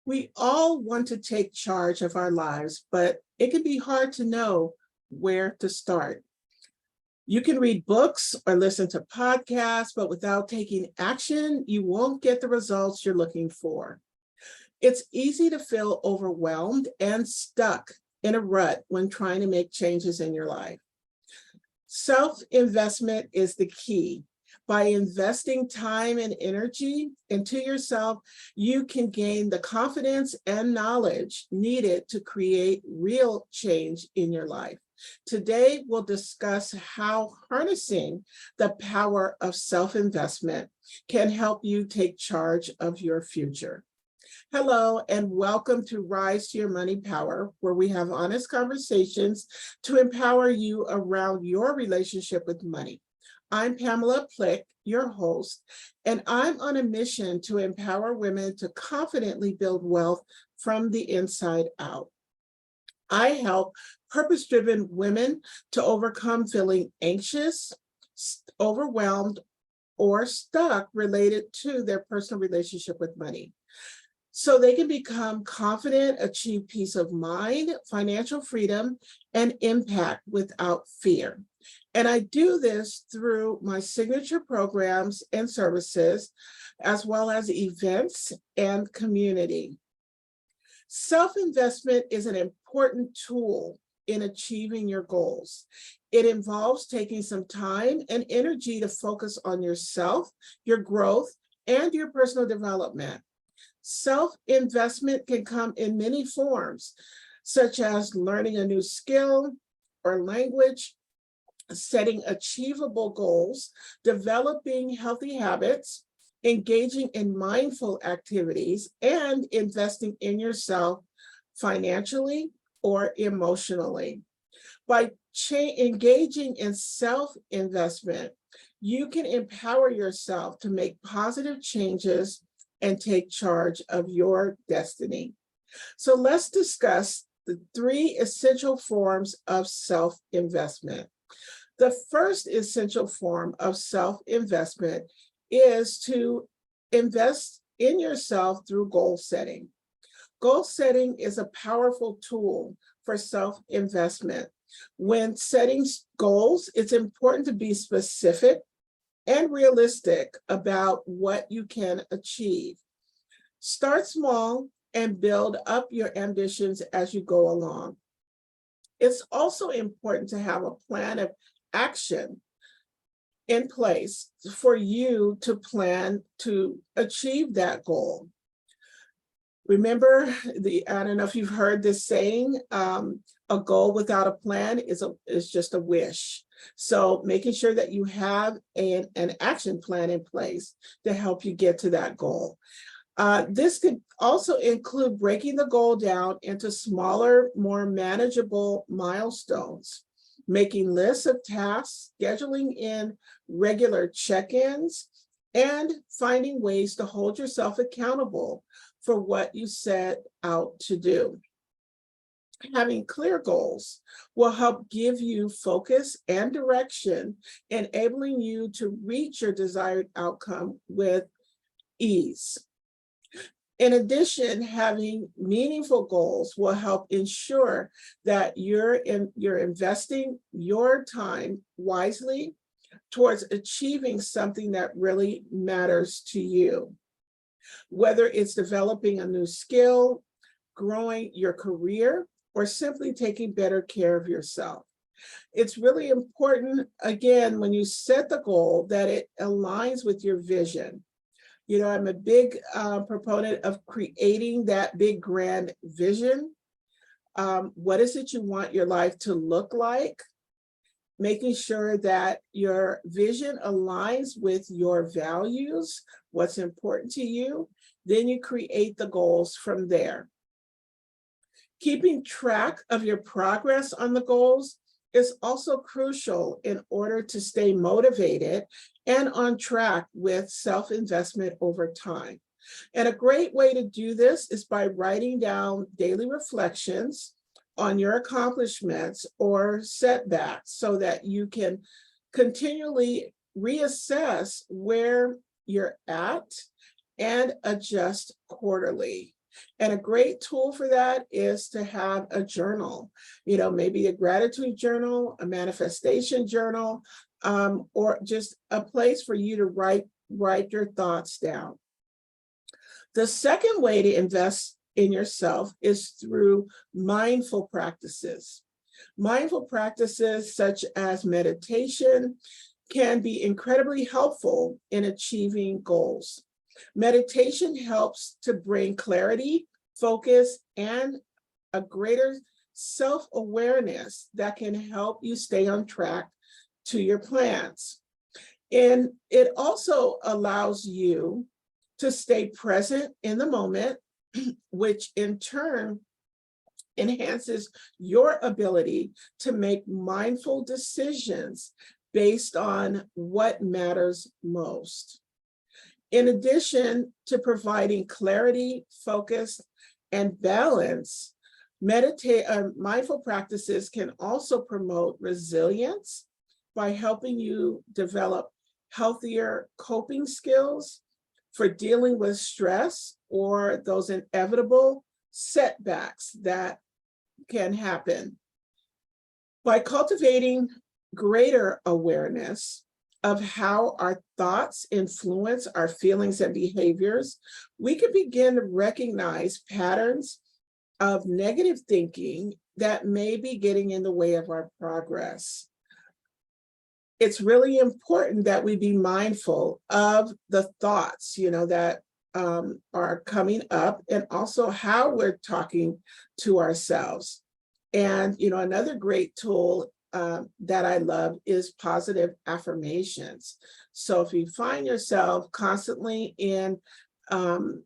We all want to take charge of our lives, but it can be hard to know where to start. You can read books or listen to podcasts, but without taking action, you won't get the results you're looking for. It's easy to feel overwhelmed and stuck in a rut when trying to make changes in your life. Self-investment is the key. By investing time and energy into yourself, you can gain the confidence and knowledge needed to create real change in your life. Today, we'll discuss how harnessing the power of self-investment can help you take charge of your future. Hello, and welcome to Rise to Your Money Power, where we have honest conversations to empower you around your relationship with money. I'm Pamela Plick, your host, and I'm on a mission to empower women to confidently build wealth from the inside out. I help purpose-driven women to overcome feeling anxious, overwhelmed, or stuck related to their personal relationship with money, so they can become confident, achieve peace of mind, financial freedom, and impact without fear. And I do this through my signature programs and services, as well as events and community. Self-investment is an important tool in achieving your goals. It involves taking some time and energy to focus on yourself, your growth, and your personal development. Self-investment can come in many forms, such as learning a new skill or language, setting achievable goals, developing healthy habits, engaging in mindful activities, and investing in yourself financially or emotionally. By engaging in self-investment, you can empower yourself to make positive changes and take charge of your destiny. So let's discuss the three essential forms of self-investment. The first essential form of self-investment is to invest in yourself through goal setting. Goal setting is a powerful tool for self-investment. When setting goals, it's important to be specific and realistic about what you can achieve. Start small and build up your ambitions as you go along. It's also important to have a plan of action in place for you to plan to achieve that goal. Remember, I don't know if you've heard this saying, a goal without a plan is just a wish. So making sure that you have an action plan in place to help you get to that goal. This could also include breaking the goal down into smaller, more manageable milestones, making lists of tasks, scheduling in regular check-ins, and finding ways to hold yourself accountable for what you set out to do. Having clear goals will help give you focus and direction, enabling you to reach your desired outcome with ease. In addition, having meaningful goals will help ensure that you're investing your time wisely towards achieving something that really matters to you. Whether it's developing a new skill, growing your career, or simply taking better care of yourself. It's really important, again, when you set the goal, that it aligns with your vision. You know, I'm a big proponent of creating that big grand vision. What is it you want your life to look like? Making sure that your vision aligns with your values, what's important to you, then you create the goals from there. Keeping track of your progress on the goals is also crucial in order to stay motivated and on track with self-investment over time. And a great way to do this is by writing down daily reflections on your accomplishments or setbacks so that you can continually reassess where you're at and adjust quarterly. And a great tool for that is to have a journal, maybe a gratitude journal, a manifestation journal, or just a place for you to write your thoughts down. The second way to invest in yourself is through mindful practices. Mindful practices such as meditation can be incredibly helpful in achieving goals. Meditation helps to bring clarity, focus, and a greater self-awareness that can help you stay on track to your plans. And it also allows you to stay present in the moment, which in turn enhances your ability to make mindful decisions based on what matters most. In addition to providing clarity, focus, and balance, mindful practices can also promote resilience by helping you develop healthier coping skills for dealing with stress or those inevitable setbacks that can happen. By cultivating greater awareness of how our thoughts influence our feelings and behaviors, we can begin to recognize patterns of negative thinking that may be getting in the way of our progress. It's really important that we be mindful of the thoughts, that are coming up, and also how we're talking to ourselves. And, another great tool that I love is positive affirmations. So if you find yourself constantly in the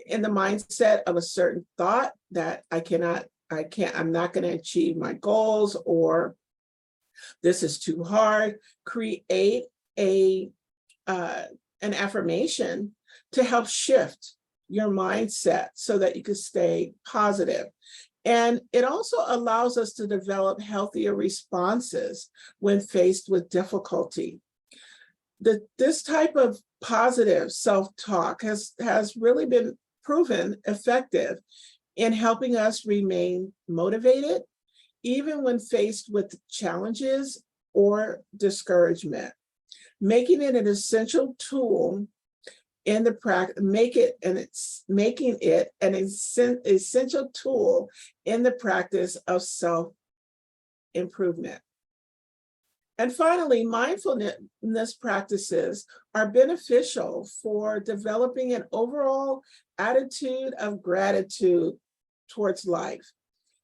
mindset of a certain thought that I'm not going to achieve my goals, or this is too hard, create an affirmation to help shift your mindset so that you can stay positive. And it also allows us to develop healthier responses when faced with difficulty. This type of positive self-talk has really been proven effective in helping us remain motivated, even when faced with challenges or discouragement, making it an essential tool in the practice, making it an essential tool in the practice of self-improvement. And finally, mindfulness practices are beneficial for developing an overall attitude of gratitude towards life,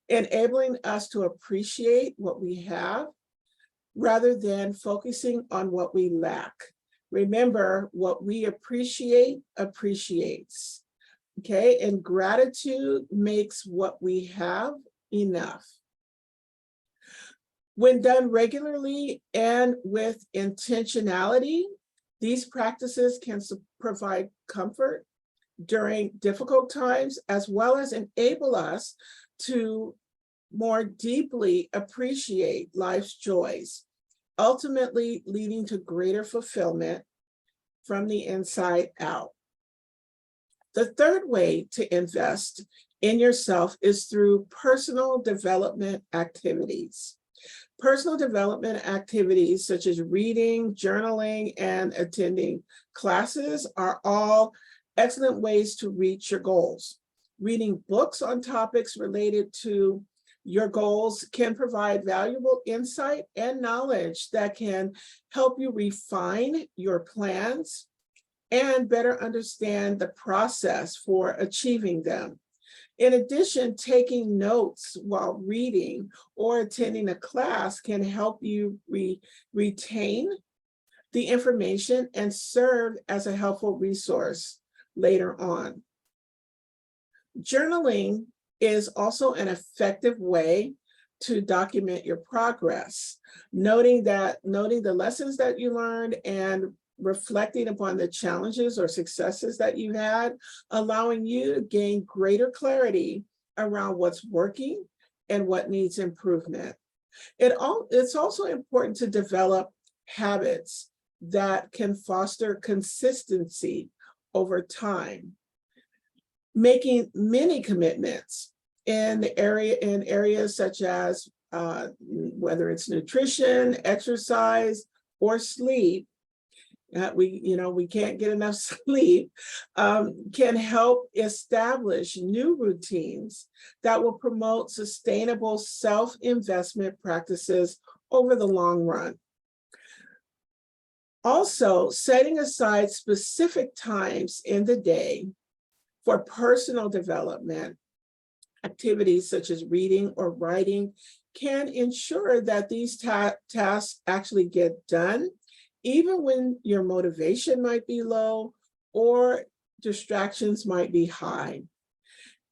enabling us to appreciate what we have rather than focusing on what we lack. Remember, what we appreciate appreciates, okay? And gratitude makes what we have enough. When done regularly and with intentionality, these practices can provide comfort during difficult times, as well as enable us to more deeply appreciate life's joys, ultimately leading to greater fulfillment from the inside out. The third way to invest in yourself is through personal development activities. Personal development activities such as reading, journaling, and attending classes are all excellent ways to reach your goals. Reading books on topics related to your goals can provide valuable insight and knowledge that can help you refine your plans and better understand the process for achieving them. In addition, taking notes while reading or attending a class can help you retain the information and serve as a helpful resource later on. Journaling is also an effective way to document your progress, noting the lessons that you learned and reflecting upon the challenges or successes that you had, allowing you to gain greater clarity around what's working and what needs improvement. It's also important to develop habits that can foster consistency over time. Making many commitments in areas such as whether it's nutrition, exercise, or sleep. We can't get enough sleep, can help establish new routines that will promote sustainable self-investment practices over the long run. Also, setting aside specific times in the day for personal development activities such as reading or writing can ensure that these tasks actually get done, even when your motivation might be low or distractions might be high.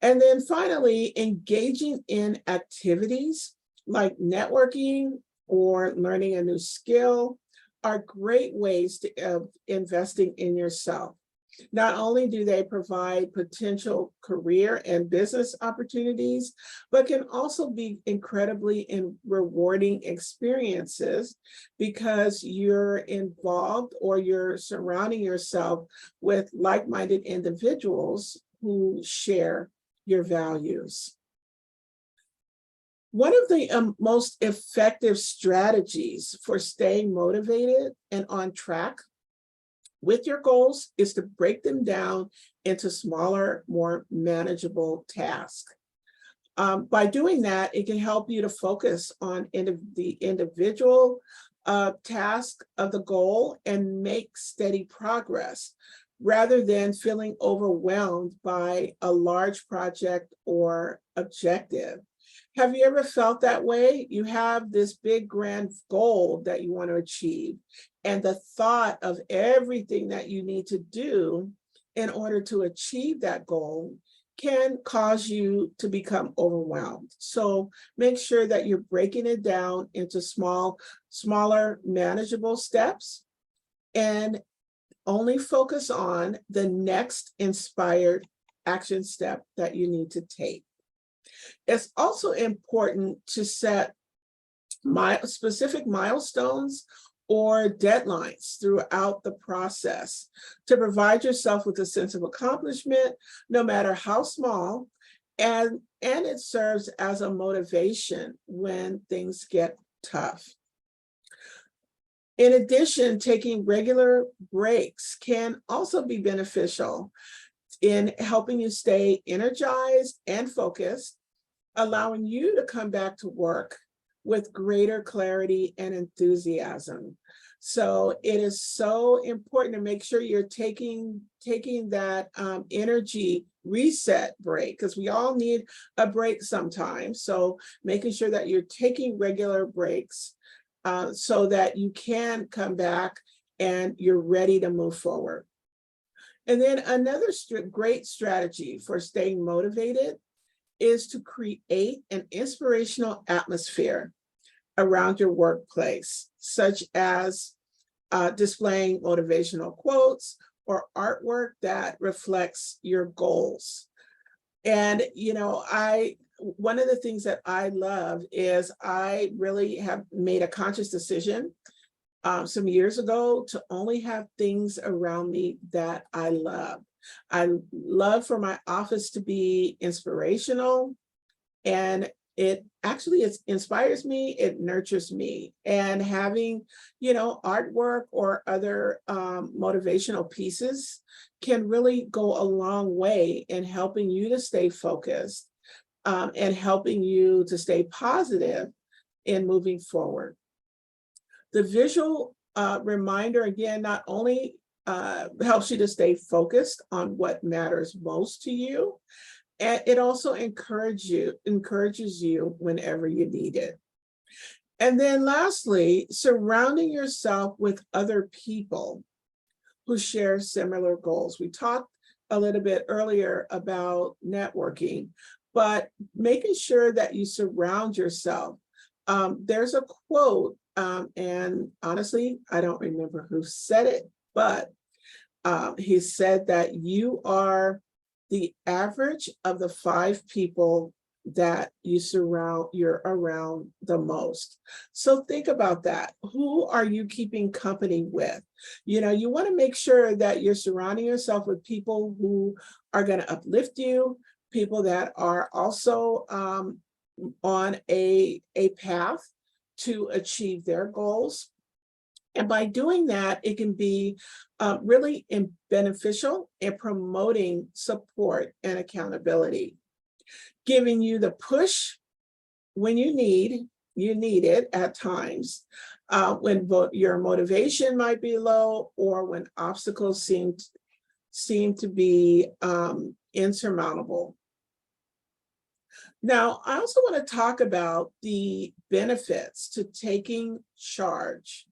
And then finally, engaging in activities like networking or learning a new skill are great ways of investing in yourself. Not only do they provide potential career and business opportunities, but can also be incredibly rewarding experiences because you're involved or you're surrounding yourself with like-minded individuals who share your values. One of the most effective strategies for staying motivated and on track with your goals is to break them down into smaller, more manageable tasks. By doing that, it can help you to focus on the individual task of the goal and make steady progress, rather than feeling overwhelmed by a large project or objective. Have you ever felt that way? You have this big grand goal that you want to achieve, and the thought of everything that you need to do in order to achieve that goal can cause you to become overwhelmed. So make sure that you're breaking it down into smaller, manageable steps, and only focus on the next inspired action step that you need to take. It's also important to set specific milestones or deadlines throughout the process to provide yourself with a sense of accomplishment, no matter how small, and it serves as a motivation when things get tough. In addition, taking regular breaks can also be beneficial in helping you stay energized and focused, allowing you to come back to work with greater clarity and enthusiasm. So it is so important to make sure you're taking that energy reset break, because we all need a break sometimes. So making sure that you're taking regular breaks so that you can come back and you're ready to move forward. And then another great strategy for staying motivated is to create an inspirational atmosphere around your workplace, such as displaying motivational quotes or artwork that reflects your goals. And, one of the things that I love is I really have made a conscious decision some years ago to only have things around me that I love. I love for my office to be inspirational, and it inspires me, it nurtures me. And having, artwork or other motivational pieces can really go a long way in helping you to stay focused and helping you to stay positive in moving forward. The visual reminder, again, not only helps you to stay focused on what matters most to you, and it also encourages you whenever you need it. And then lastly, surrounding yourself with other people who share similar goals. We talked a little bit earlier about networking, but making sure that you surround yourself. There's a quote, and honestly, I don't remember who said it, but he said that you are the average of the 5 people that you're around the most. So think about that. Who are you keeping company with? You want to make sure that you're surrounding yourself with people who are going to uplift you, people that are also on a path to achieve their goals. And by doing that, it can be really beneficial in promoting support and accountability, giving you the push when you need it at times, when your motivation might be low, or when obstacles seem to be insurmountable. Now, I also want to talk about the benefits to taking charge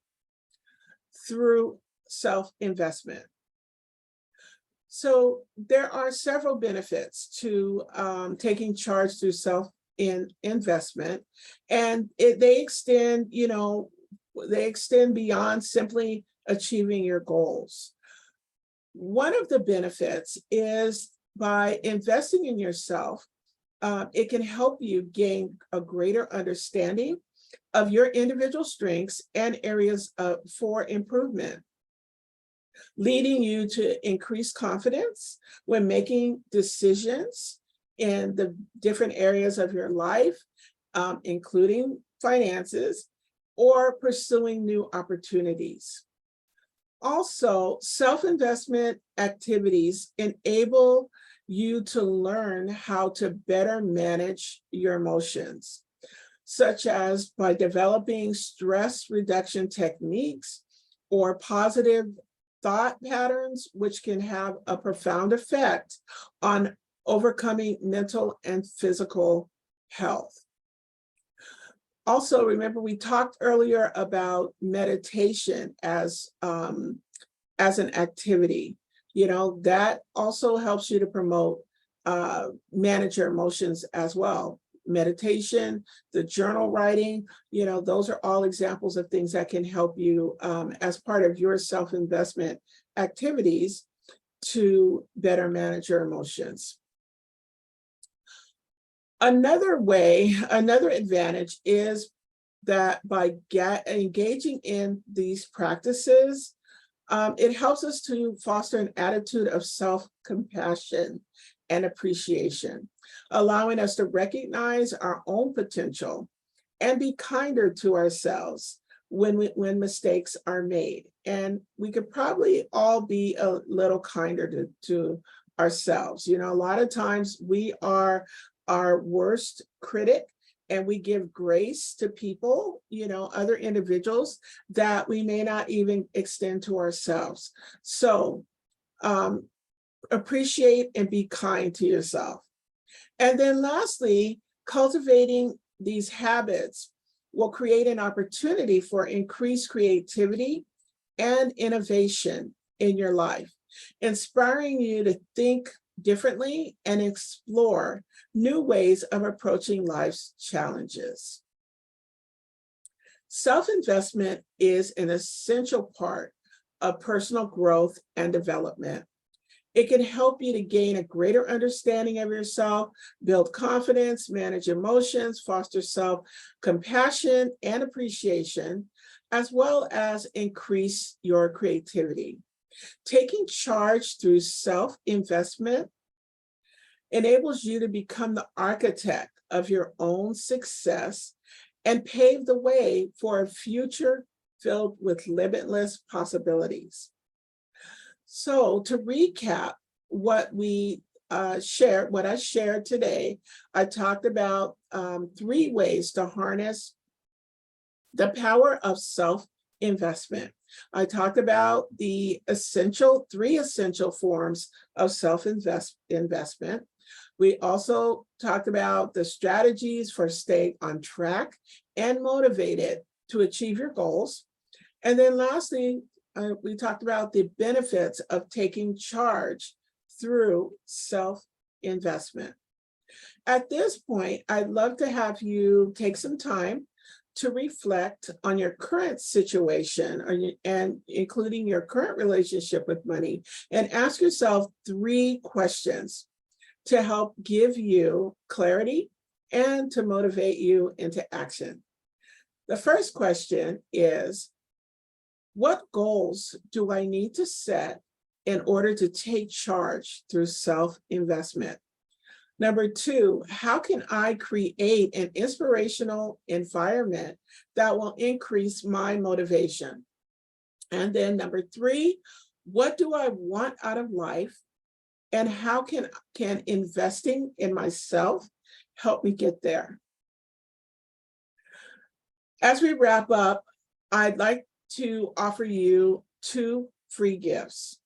through self-investment. So there are several benefits to taking charge through self-investment, and they extend, they extend beyond simply achieving your goals. One of the benefits is by investing in yourself, it can help you gain a greater understanding of your individual strengths and areas for improvement, leading you to increase confidence when making decisions in the different areas of your life, including finances or pursuing new opportunities. Also, self-investment activities enable you to learn how to better manage your emotions, such as by developing stress reduction techniques or positive thought patterns, which can have a profound effect on overcoming mental and physical health. Also, remember, we talked earlier about meditation as an activity. That also helps you to promote, manage your emotions as well. Meditation, the journal writing, those are all examples of things that can help you as part of your self-investment activities to better manage your emotions. Another advantage is that by engaging in these practices, it helps us to foster an attitude of self-compassion and appreciation, allowing us to recognize our own potential and be kinder to ourselves when mistakes are made. And we could probably all be a little kinder to ourselves. A lot of times we are our worst critic, and we give grace to people, other individuals that we may not even extend to ourselves. So appreciate and be kind to yourself. And then lastly, cultivating these habits will create an opportunity for increased creativity and innovation in your life, inspiring you to think differently and explore new ways of approaching life's challenges. Self-investment is an essential part of personal growth and development. It can help you to gain a greater understanding of yourself, build confidence, manage emotions, foster self-compassion and appreciation, as well as increase your creativity. Taking charge through self-investment enables you to become the architect of your own success and pave the way for a future filled with limitless possibilities. So to recap what I shared today, I talked about 3 ways to harness the power of self-investment. I talked about the 3 essential forms of self-investment. We also talked about the strategies for staying on track and motivated to achieve your goals. And then lastly, we talked about the benefits of taking charge through self-investment. At this point, I'd love to have you take some time to reflect on your current situation and including your current relationship with money, and ask yourself 3 questions to help give you clarity and to motivate you into action. The first question is, what goals do I need to set in order to take charge through self-investment? Number 2, how can I create an inspirational environment that will increase my motivation? And then number 3, what do I want out of life? And how can investing in myself help me get there? As we wrap up, I'd like to offer you 2 free gifts.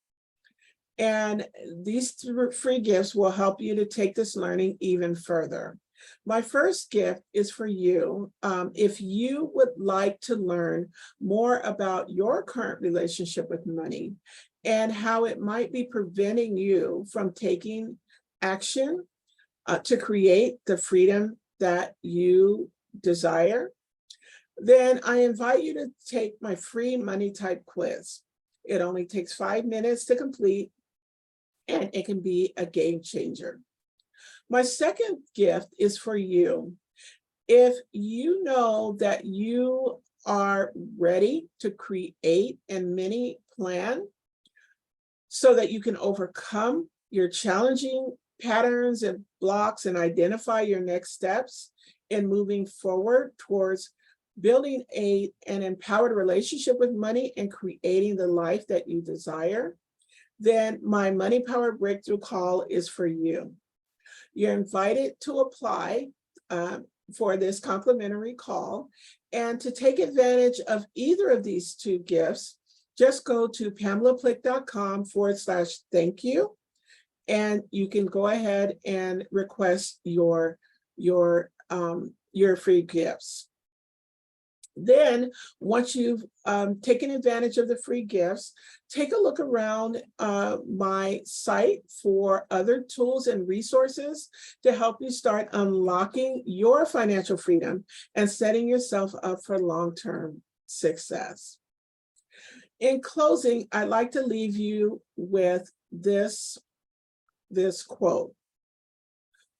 And these free gifts will help you to take this learning even further. My first gift is for you. If you would like to learn more about your current relationship with money and how it might be preventing you from taking action to create the freedom that you desire, then I invite you to take my free money type quiz. It only takes 5 minutes to complete, and it can be a game changer. My second gift is for you. If you know that you are ready to create a mini plan so that you can overcome your challenging patterns and blocks and identify your next steps in moving forward towards building an empowered relationship with money and creating the life that you desire, then my Money Power Breakthrough Call is for you. You're invited to apply for this complimentary call. And to take advantage of either of these 2 gifts, just go to pamelaplick.com/thank you. And you can go ahead and request your free gifts. Then, once you've taken advantage of the free gifts, take a look around my site for other tools and resources to help you start unlocking your financial freedom and setting yourself up for long-term success. In closing, I'd like to leave you with this quote.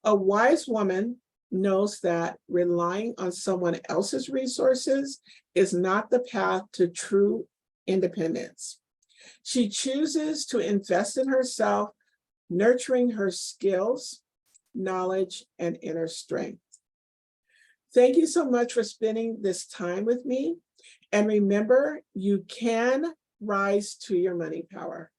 A wise woman knows that relying on someone else's resources is not the path to true independence. She chooses to invest in herself, nurturing her skills, knowledge, and inner strength. Thank you so much for spending this time with me. And remember, you can rise to your money power.